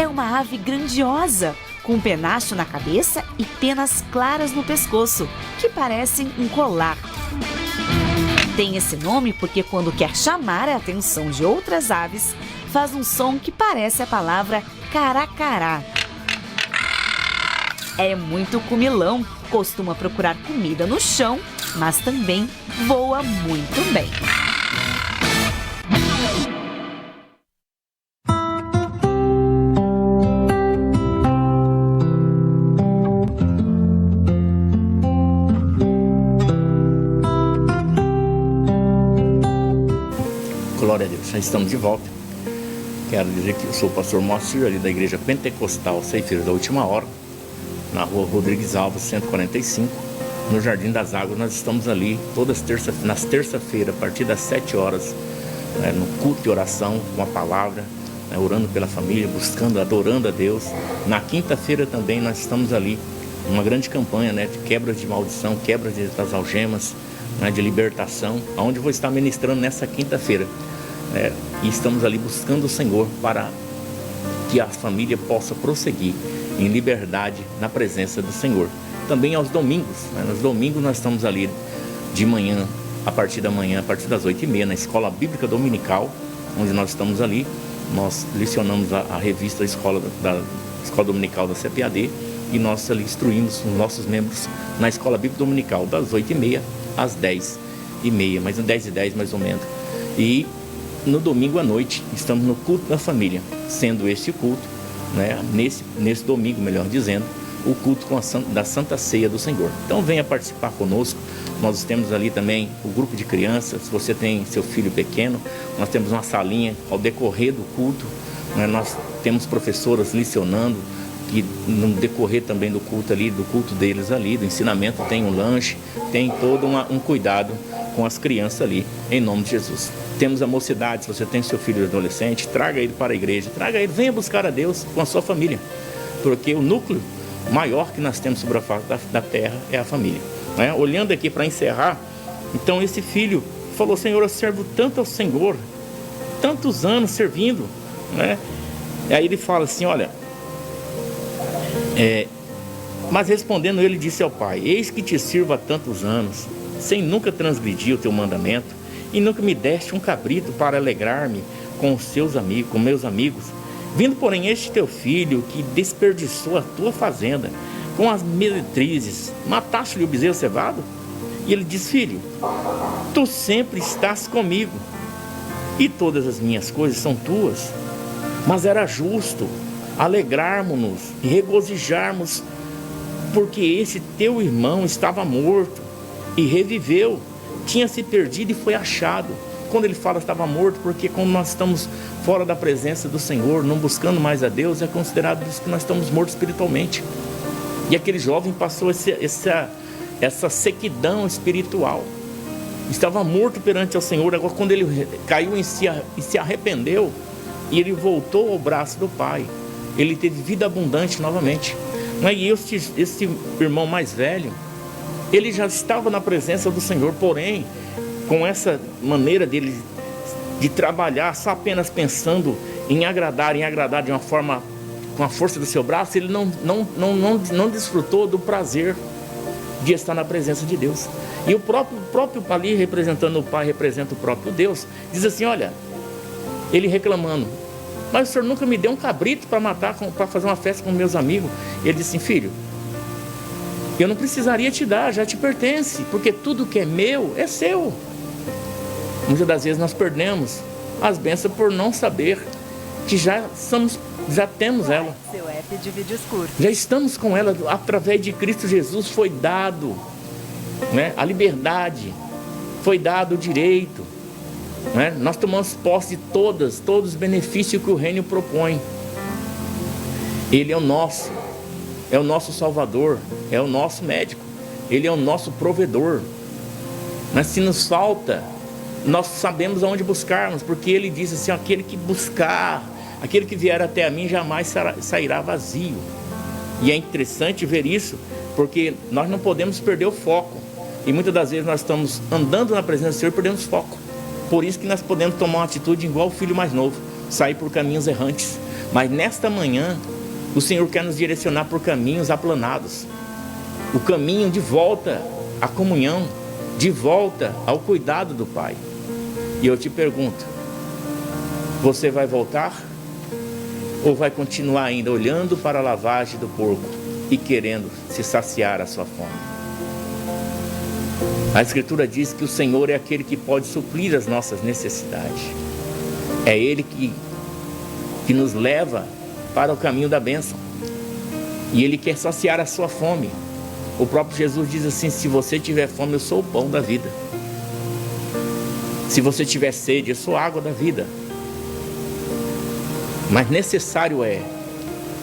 É uma ave grandiosa, com um penacho na cabeça e penas claras no pescoço, que parecem um colar. Tem esse nome porque quando quer chamar a atenção de outras aves, faz um som que parece a palavra caracará. É muito comilão, costuma procurar comida no chão, mas também voa muito bem. Glória a Deus, já estamos de volta. Quero dizer que eu sou o pastor Moacir, ali da Igreja Pentecostal Ceifeiros da Última Hora, na rua Rodrigues Alves, 145, no Jardim das Águas. Nós estamos ali nas terça-feira, a partir das 7 horas, né, no culto de oração, com a palavra, né, orando pela família, buscando, adorando a Deus. Na quinta-feira também nós estamos ali uma grande campanha, né, de quebra de maldição, quebra das algemas, né, de libertação, onde eu vou estar ministrando nessa quinta-feira. E estamos ali buscando o Senhor para que a família possa prosseguir em liberdade na presença do Senhor. Também aos domingos, né? Nos domingos nós estamos ali de manhã, a partir das 8h30, na Escola Bíblica Dominical, onde nós estamos ali. Nós lecionamos a revista da Escola Dominical da CPAD e nós ali instruímos os nossos membros na Escola Bíblica Dominical, das 8h30 às 10h30, mais 10h10 mais ou menos. E no domingo à noite estamos no culto da família, sendo esse culto, né, nesse domingo, melhor dizendo, o culto da Santa Ceia do Senhor. Então venha participar conosco. Nós temos ali também o grupo de crianças. Se você tem seu filho pequeno, nós temos uma salinha ao decorrer do culto, né, nós temos professoras lecionando, que no decorrer também do culto deles ali, do ensinamento, tem um lanche, tem todo um cuidado com as crianças ali, em nome de Jesus. Temos a mocidade. Se você tem seu filho adolescente, traga ele para a igreja, traga ele, venha buscar a Deus com a sua família, porque o núcleo maior que nós temos sobre a face da terra é a família, né? Olhando aqui para encerrar, então esse filho falou: Senhor, eu servo tanto ao Senhor, tantos anos servindo, né? E aí ele fala assim, olha, mas respondendo ele disse ao pai: eis que te sirvo há tantos anos, sem nunca transgredir o teu mandamento, e nunca me deste um cabrito para alegrar-me com os seus amigos, com meus amigos. Vindo, porém, este teu filho, que desperdiçou a tua fazenda com as meretrizes, mataste-lhe o bezerro cevado? E ele diz: filho, tu sempre estás comigo, e todas as minhas coisas são tuas. Mas era justo alegrarmos-nos e regozijarmos, porque esse teu irmão estava morto e reviveu, tinha se perdido e foi achado. Quando ele fala estava morto, porque quando nós estamos fora da presença do Senhor, não buscando mais a Deus, é considerado que nós estamos mortos espiritualmente. E aquele jovem passou essa sequidão espiritual, estava morto perante o Senhor. Agora, quando ele caiu em si e se arrependeu, e ele voltou ao braço do Pai, ele teve vida abundante novamente. E esse irmão mais velho, ele já estava na presença do Senhor, porém, com essa maneira dele de trabalhar só apenas pensando em agradar de uma forma, com a força do seu braço, ele não desfrutou do prazer de estar na presença de Deus. E o próprio ali, representando o Pai, representa o próprio Deus, diz assim: olha, ele reclamando: mas o Senhor nunca me deu um cabrito para matar, para fazer uma festa com meus amigos. Ele disse assim: filho, eu não precisaria te dar, já te pertence, porque tudo que é meu é seu. Muitas das vezes nós perdemos as bênçãos por não saber que já temos ela. Seu app de vídeos curtos. Já estamos com ela, através de Cristo Jesus foi dado, né, a liberdade, foi dado o direito, né? Nós tomamos posse de todos os benefícios que o reino propõe. Ele é o nosso Salvador, é o nosso médico, Ele é o nosso provedor. Mas se nos falta, nós sabemos aonde buscarmos, porque Ele diz assim: aquele que buscar, aquele que vier até a mim jamais sairá vazio. E é interessante ver isso, porque nós não podemos perder o foco. E muitas das vezes nós estamos andando na presença do Senhor e perdemos foco. Por isso que nós podemos tomar uma atitude igual o filho mais novo, sair por caminhos errantes. Mas nesta manhã, o Senhor quer nos direcionar por caminhos aplanados, o caminho de volta à comunhão, de volta ao cuidado do Pai. E eu te pergunto: você vai voltar? Ou vai continuar ainda olhando para a lavagem do porco e querendo se saciar a sua fome? A Escritura diz que o Senhor é aquele que pode suprir as nossas necessidades. É Ele que nos leva para o caminho da bênção. E Ele quer saciar a sua fome. O próprio Jesus diz assim: se você tiver fome, eu sou o pão da vida. Se você tiver sede, eu sou a água da vida. Mas necessário é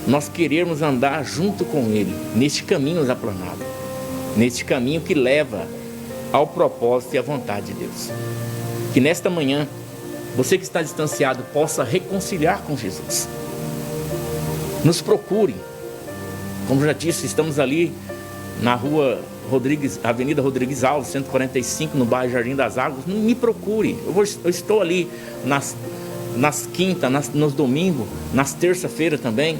nós querermos andar junto com Ele, neste caminho aplanado, neste caminho que leva ao propósito e à vontade de Deus. Que nesta manhã, você que está distanciado possa reconciliar com Jesus. Nos procure. Como já disse, estamos ali na rua Avenida Rodrigues Alves, 145, no bairro Jardim das Águas, me procure. Eu estou ali nas quintas, nos domingos, nas terça-feiras também.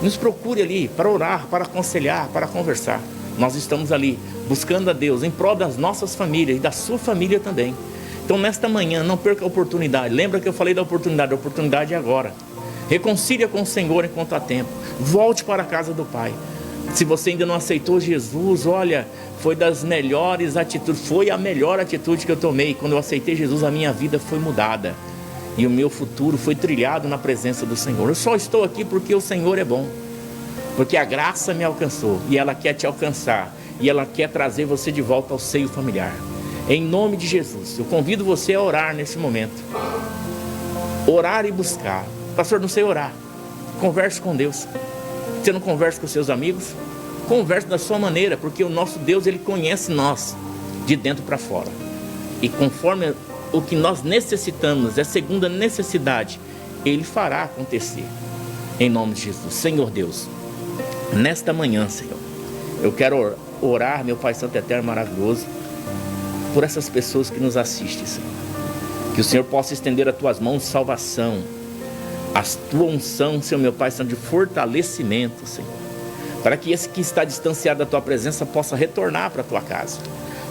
Nos procure ali para orar, para aconselhar, para conversar. Nós estamos ali buscando a Deus em prol das nossas famílias e da sua família também. Então nesta manhã, não perca a oportunidade. Lembra que eu falei da oportunidade? A oportunidade é agora. Reconcilia com o Senhor enquanto há tempo. Volte para a casa do Pai. Se você ainda não aceitou Jesus, olha, foi das melhores atitudes, foi a melhor atitude que eu tomei. Quando eu aceitei Jesus, a minha vida foi mudada. E o meu futuro foi trilhado na presença do Senhor. Eu só estou aqui porque o Senhor é bom. Porque a graça me alcançou e ela quer te alcançar. E ela quer trazer você de volta ao seio familiar. Em nome de Jesus, eu convido você a orar nesse momento. Orar e buscar. Pastor, não sei orar. Converse com Deus. Você não conversa com seus amigos? Converse da sua maneira, porque o nosso Deus, Ele conhece nós de dentro para fora. E conforme o que nós necessitamos, é segundo a necessidade, Ele fará acontecer. Em nome de Jesus. Senhor Deus, nesta manhã, Senhor, eu quero orar, meu Pai Santo Eterno Maravilhoso, por essas pessoas que nos assistem, Senhor. Que o Senhor possa estender as tuas mãos de salvação, a tua unção, Senhor, meu Pai Santo, de fortalecimento, Senhor, para que esse que está distanciado da tua presença possa retornar para a tua casa.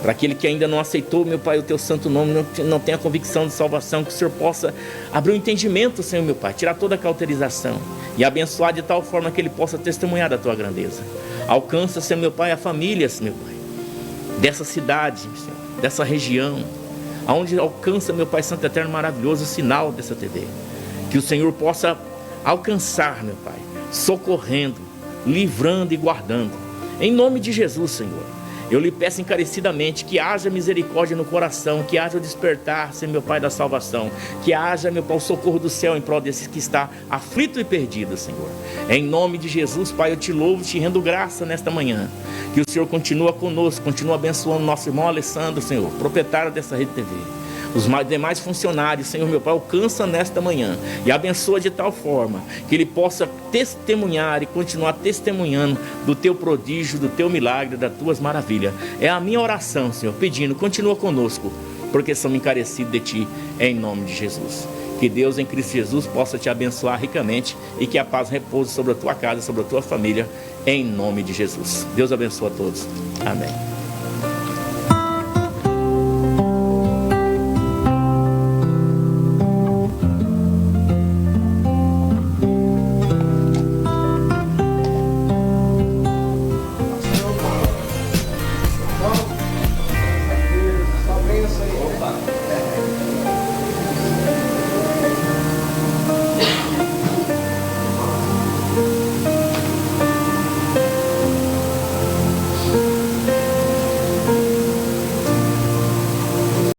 Para aquele que ainda não aceitou, meu Pai, o teu santo nome, não tem a convicção de salvação, que o Senhor possa abrir o entendimento, Senhor, meu Pai, tirar toda a cauterização e abençoar de tal forma que ele possa testemunhar da tua grandeza. Alcança, Senhor, meu Pai, a família, meu Pai, dessa cidade, Senhor, dessa região, aonde alcança, meu Pai Santo Eterno Maravilhoso, o sinal dessa TV. Que o Senhor possa alcançar, meu Pai, socorrendo, livrando e guardando. Em nome de Jesus, Senhor. Eu lhe peço encarecidamente que haja misericórdia no coração, que haja o despertar, Senhor, meu Pai, da salvação, que haja, meu Pai, o socorro do céu em prol desse que está aflito e perdido, Senhor. Em nome de Jesus, Pai, eu te louvo, te rendo graça nesta manhã. Que o Senhor continua conosco, continua abençoando nosso irmão Alessandro, Senhor, proprietário dessa Rede TV. Os demais funcionários, Senhor, meu Pai, alcança nesta manhã e abençoa de tal forma que ele possa testemunhar e continuar testemunhando do teu prodígio, do teu milagre, das tuas maravilhas. É a minha oração, Senhor, pedindo, continua conosco, porque somos encarecidos de ti, em nome de Jesus. Que Deus em Cristo Jesus possa te abençoar ricamente e que a paz repouse sobre a tua casa, sobre a tua família, em nome de Jesus. Deus abençoe a todos. Amém.